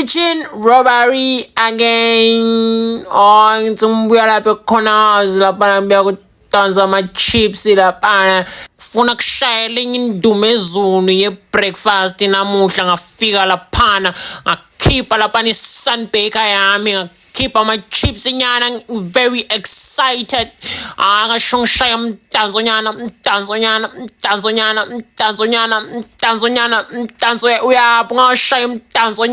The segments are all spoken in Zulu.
kitchen robbery again. Oh, ngitsimbuya lapha khona lapha ngibuya kudansa ama-chips lapha. Funa kushayela indumo ezulu ye-breakfast namuhla ngafika laphana ngakhipha laphana i-Sunbaker yami ngakhipha ama-chips nyana very excited. Ngasho ngishaya umdanso uyapho ngashaya umdanso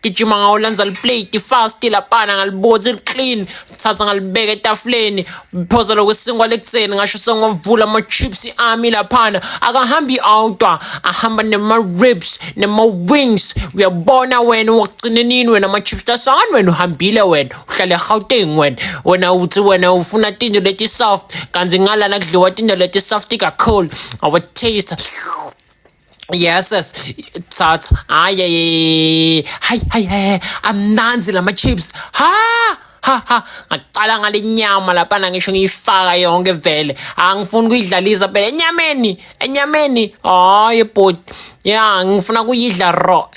gijima ngawulenza liplate fast laphana ngalibotha clean thatha ngalibeka etafuleni phoza lokusingwa lekuseni ngasho sengavula ama-chips ami laphana akahambi outwa ahamba nema-ribs nema-wings. Uyabona wena wagcina nini wena ama-chips tasani wena uhambile wena uhlala eGauteng wena uthi wena ufuna tinto leti soft kanti ngalana kudliwa tinto leti soft kakhulu our taste. Yes, thatha hayi amnanzi lama-chips ngaqala ngale nyama laphana ngisho ngiyifaka yonke vele angifuni ukuyidlalisa phela enyameni hayi bhuti ngifuna kuyidla raw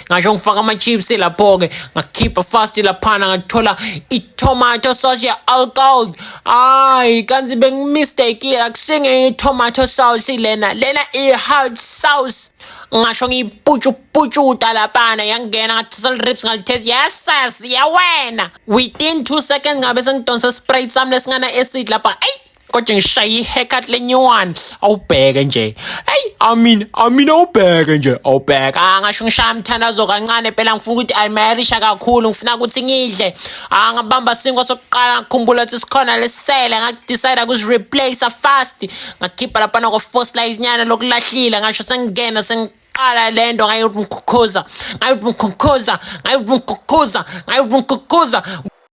ngasho ngifaka ama-chips lapho-ke ngakhipha fast laphana ngathola i-tomato sauce ya-alcohol. Hayi kanti bengimistake akusinge i-tomato sauce lena i-hot sauce. Ngasho ngiyiputshuputshuta laphana yangena ngathatha ribs ngalithest. Yes yawena within 2 seconds ngabe sengidonsa Sprite sami lesingana acid lapha. Kodwa ngishaya i-haircut lenyuwani awubheke nje awubheke nje ngasho ngishaya mthandazo kancane phela ngifuna ukuthi ayimayerisha kakhulu ngifuna ukuthi ngidle. Ngabamba singo sokuqala ngikhumbula ukuthi sikhona lesele ngakudecide ukuzireplace fast ngakhipha laphana ko-4 slices nyana lokulahlile ngasho sengingena qala lento ngayivunkhukhuza